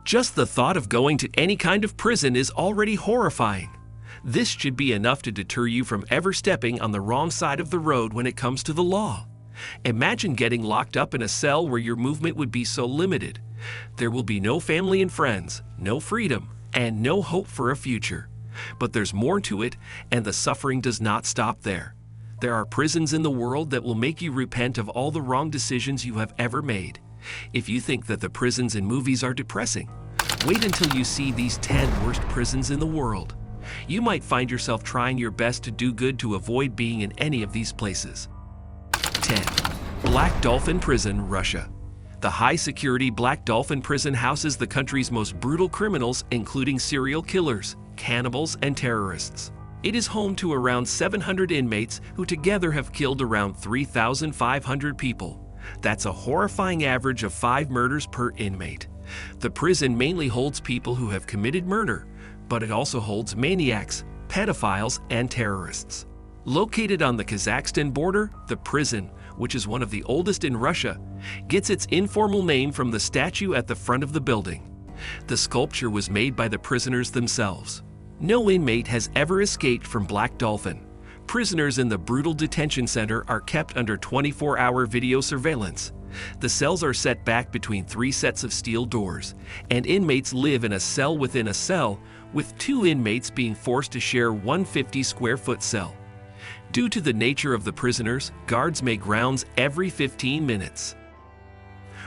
Just the thought of going to any kind of prison is already horrifying. This should be enough to deter you from ever stepping on the wrong side of the road when it comes to the law. Imagine getting locked up in a cell where your movement would be so limited. There will be no family and friends, no freedom, and no hope for a future. But there's more to it, and the suffering does not stop there. There are prisons in the world that will make you repent of all the wrong decisions you have ever made. If you think that the prisons in movies are depressing, wait until you see these 10 worst prisons in the world. You might find yourself trying your best to do good to avoid being in any of these places. 10. Black Dolphin Prison, Russia. The high-security Black Dolphin Prison houses the country's most brutal criminals, including serial killers, cannibals, and terrorists. It is home to around 700 inmates who together have killed around 3,500 people. That's a horrifying average of 5 murders per inmate. The prison mainly holds people who have committed murder, but it also holds maniacs, pedophiles, and terrorists. Located on the Kazakhstan border, the prison, which is one of the oldest in Russia, gets its informal name from the statue at the front of the building. The sculpture was made by the prisoners themselves. No inmate has ever escaped from Black Dolphin. Prisoners in the brutal detention center are kept under 24-hour video surveillance. The cells are set back between 3 sets of steel doors, and inmates live in a cell within a cell, with 2 inmates being forced to share one 50-square-foot cell. Due to the nature of the prisoners, guards make rounds every 15 minutes.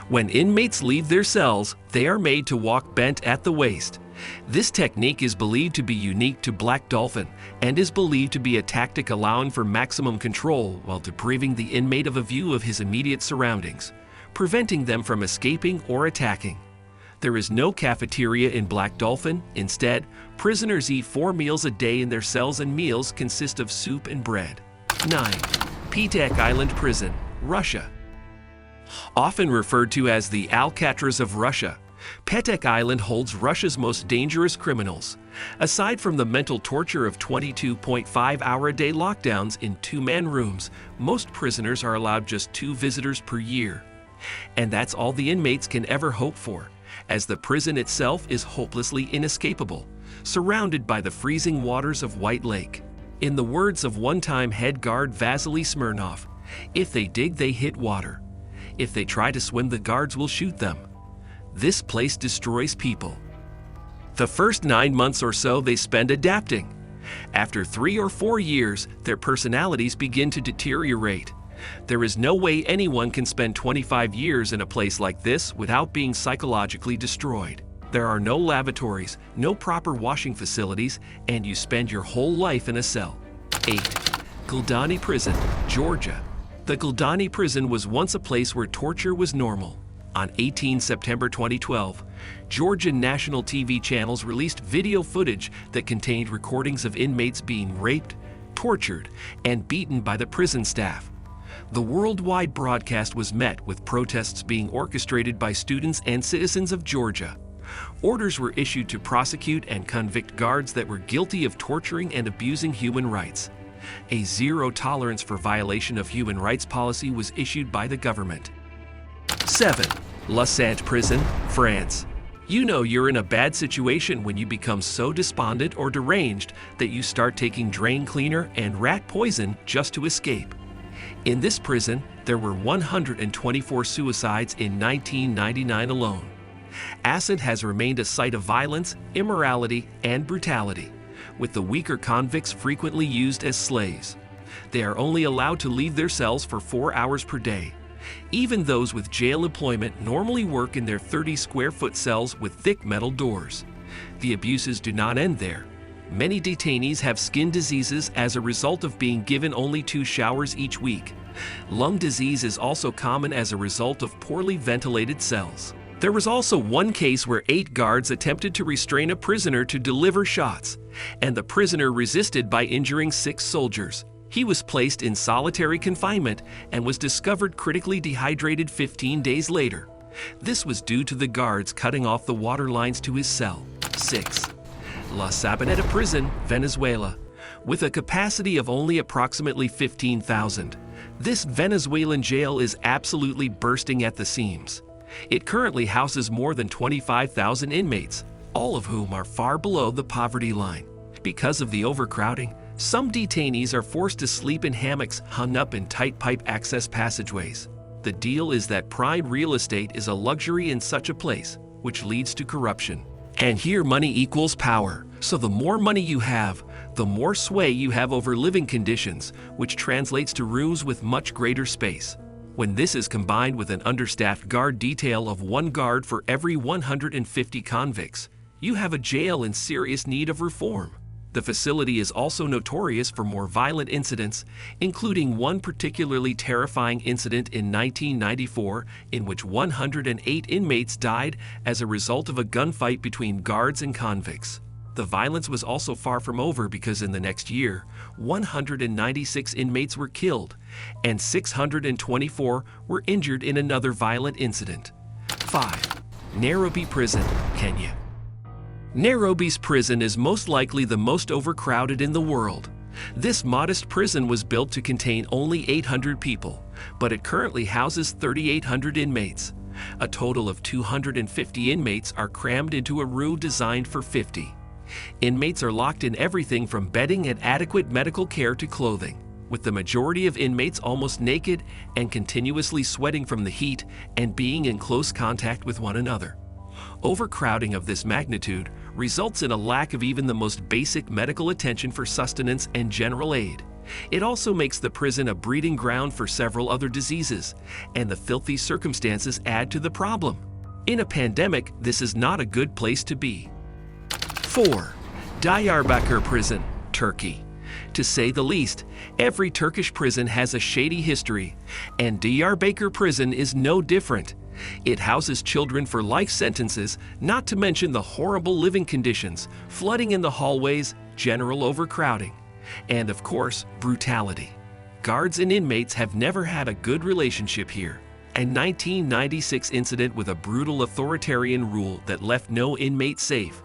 When inmates leave their cells, they are made to walk bent at the waist. This technique is believed to be unique to Black Dolphin and is believed to be a tactic allowing for maximum control while depriving the inmate of a view of his immediate surroundings, preventing them from escaping or attacking. There is no cafeteria in Black Dolphin. Instead, prisoners eat 4 meals a day in their cells, and meals consist of soup and bread. 9. Petek Island Prison, Russia. Often referred to as the Alcatraz of Russia, Petek Island holds Russia's most dangerous criminals. Aside from the mental torture of 22.5-hour-a-day lockdowns in 2-man rooms, most prisoners are allowed just 2 visitors per year. And that's all the inmates can ever hope for, as the prison itself is hopelessly inescapable, surrounded by the freezing waters of White Lake. In the words of one-time head guard Vasily Smirnov, "If they dig, they hit water. If they try to swim, the guards will shoot them. This place destroys people." The first 9 months or so they spend adapting. After 3 or 4 years, their personalities begin to deteriorate. There is no way anyone can spend 25 years in a place like this without being psychologically destroyed. There are no lavatories, no proper washing facilities, and you spend your whole life in a cell. 8. Guldani Prison, Georgia. The Guldani Prison was once a place where torture was normal. On 18 September 2012, Georgian national TV channels released video footage that contained recordings of inmates being raped, tortured, and beaten by the prison staff. The worldwide broadcast was met with protests being orchestrated by students and citizens of Georgia. Orders were issued to prosecute and convict guards that were guilty of torturing and abusing human rights. A zero tolerance for violation of human rights policy was issued by the government. 7. La Sante Prison, France. You know you're in a bad situation when you become so despondent or deranged that you start taking drain cleaner and rat poison just to escape. In this prison, there were 124 suicides in 1999 alone. Acid has remained a site of violence, immorality, and brutality, with the weaker convicts frequently used as slaves. They are only allowed to leave their cells for 4 hours per day. Even those with jail employment normally work in their 30-square-foot cells with thick metal doors. The abuses do not end there. Many detainees have skin diseases as a result of being given only 2 showers each week. Lung disease is also common as a result of poorly ventilated cells. There was also one case where 8 guards attempted to restrain a prisoner to deliver shots, and the prisoner resisted by injuring 6 soldiers. He was placed in solitary confinement and was discovered critically dehydrated 15 days later. This was due to the guards cutting off the water lines to his cell. 6. La Sabaneta Prison, Venezuela. With a capacity of only approximately 15,000, this Venezuelan jail is absolutely bursting at the seams. It currently houses more than 25,000 inmates, all of whom are far below the poverty line. Because of the overcrowding, some detainees are forced to sleep in hammocks hung up in tight pipe access passageways. The deal is that prime real estate is a luxury in such a place, which leads to corruption. And here money equals power, so the more money you have, the more sway you have over living conditions, which translates to rooms with much greater space. When this is combined with an understaffed guard detail of 1 guard for every 150 convicts, you have a jail in serious need of reform. The facility is also notorious for more violent incidents, including one particularly terrifying incident in 1994 in which 108 inmates died as a result of a gunfight between guards and convicts. The violence was also far from over because in the next year, 196 inmates were killed and 624 were injured in another violent incident. 5. Nairobi Prison, Kenya. Nairobi's prison is most likely the most overcrowded in the world. This modest prison was built to contain only 800 people, but it currently houses 3,800 inmates. A total of 250 inmates are crammed into a room designed for 50. Inmates are locked in everything from bedding and adequate medical care to clothing, with the majority of inmates almost naked and continuously sweating from the heat and being in close contact with one another. Overcrowding of this magnitude results in a lack of even the most basic medical attention for sustenance and general aid. It also makes the prison a breeding ground for several other diseases, and the filthy circumstances add to the problem. In a pandemic, this is not a good place to be. 4. Diyarbakir Prison, Turkey. To say the least, every Turkish prison has a shady history, and Diyarbakir Prison is no different. It houses children for life sentences, not to mention the horrible living conditions, flooding in the hallways, general overcrowding, and of course, brutality. Guards and inmates have never had a good relationship here. A 1996 incident with a brutal authoritarian rule that left no inmate safe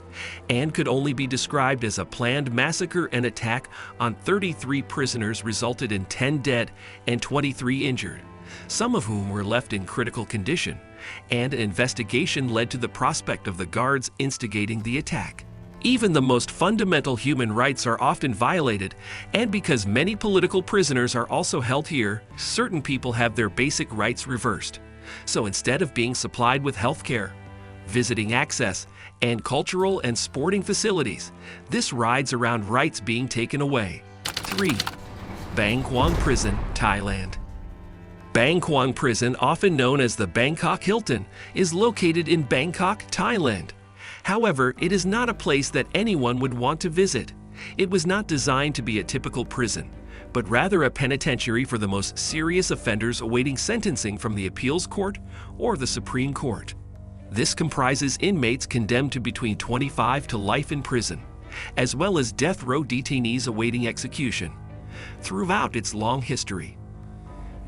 and could only be described as a planned massacre and attack on 33 prisoners resulted in 10 dead and 23 injured, some of whom were left in critical condition, and an investigation led to the prospect of the guards instigating the attack. Even the most fundamental human rights are often violated, and because many political prisoners are also held here, certain people have their basic rights reversed. So instead of being supplied with health care, visiting access, and cultural and sporting facilities, this rides around rights being taken away. 3. Bang Kwang Prison, Thailand. Bang Kwang Prison, often known as the Bangkok Hilton, is located in Bangkok, Thailand. However, it is not a place that anyone would want to visit. It was not designed to be a typical prison, but rather a penitentiary for the most serious offenders awaiting sentencing from the appeals court or the Supreme Court. This comprises inmates condemned to between 25 to life in prison, as well as death row detainees awaiting execution. Throughout its long history,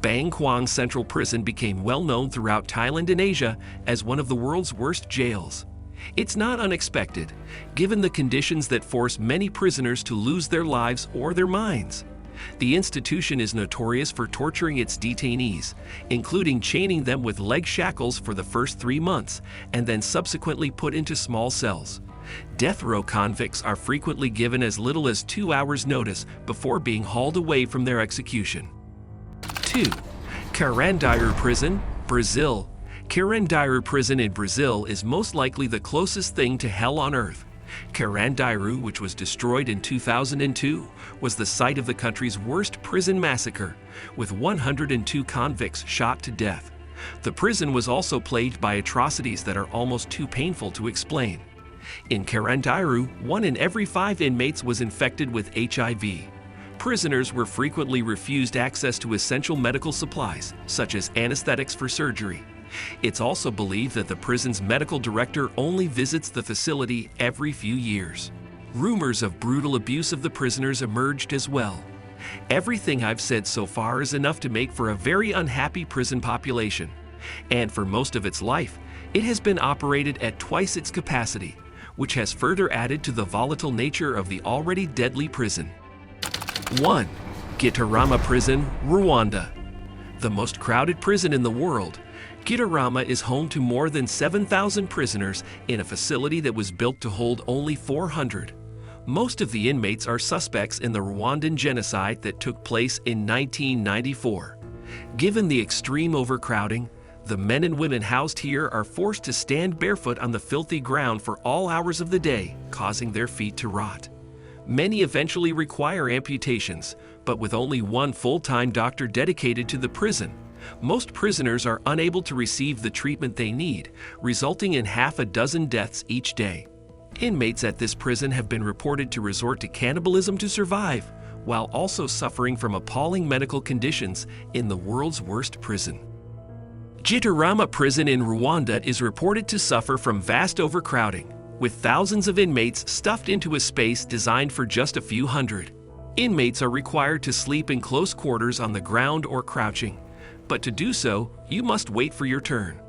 Bang Kwang Central Prison became well known throughout Thailand and Asia as one of the world's worst jails. It's not unexpected, given the conditions that force many prisoners to lose their lives or their minds. The institution is notorious for torturing its detainees, including chaining them with leg shackles for the first 3 months and then subsequently put into small cells. Death row convicts are frequently given as little as 2 hours' notice before being hauled away from their execution. 2. Carandiru Prison, Brazil. Carandiru Prison in Brazil is most likely the closest thing to hell on earth. Carandiru, which was destroyed in 2002, was the site of the country's worst prison massacre, with 102 convicts shot to death. The prison was also plagued by atrocities that are almost too painful to explain. In Carandiru, 1 in every 5 inmates was infected with HIV. Prisoners were frequently refused access to essential medical supplies, such as anesthetics for surgery. It's also believed that the prison's medical director only visits the facility every few years. Rumors of brutal abuse of the prisoners emerged as well. Everything I've said so far is enough to make for a very unhappy prison population. And for most of its life, it has been operated at twice its capacity, which has further added to the volatile nature of the already deadly prison. 1. Gitarama Prison, Rwanda. The most crowded prison in the world, Gitarama is home to more than 7,000 prisoners in a facility that was built to hold only 400. Most of the inmates are suspects in the Rwandan genocide that took place in 1994. Given the extreme overcrowding, the men and women housed here are forced to stand barefoot on the filthy ground for all hours of the day, causing their feet to rot. Many eventually require amputations, but with only one full-time doctor dedicated to the prison, most prisoners are unable to receive the treatment they need, resulting in half a dozen deaths each day. Inmates at this prison have been reported to resort to cannibalism to survive, while also suffering from appalling medical conditions in the world's worst prison. Gitarama prison in Rwanda is reported to suffer from vast overcrowding, with thousands of inmates stuffed into a space designed for just a few hundred. Inmates are required to sleep in close quarters on the ground or crouching, but to do so, you must wait for your turn.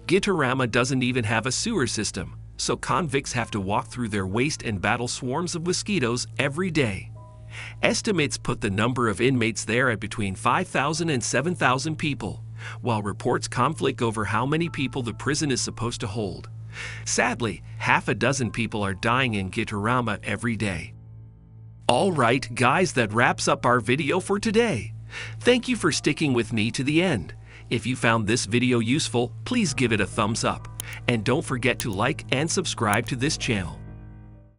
Gitarama doesn't even have a sewer system, so convicts have to walk through their waste and battle swarms of mosquitoes every day. Estimates put the number of inmates there at between 5,000 and 7,000 people, while reports conflict over how many people the prison is supposed to hold. Sadly, half a dozen people are dying in Gitarama every day. Alright guys, that wraps up our video for today. Thank you for sticking with me to the end. If you found this video useful, please give it a thumbs up. And don't forget to like and subscribe to this channel.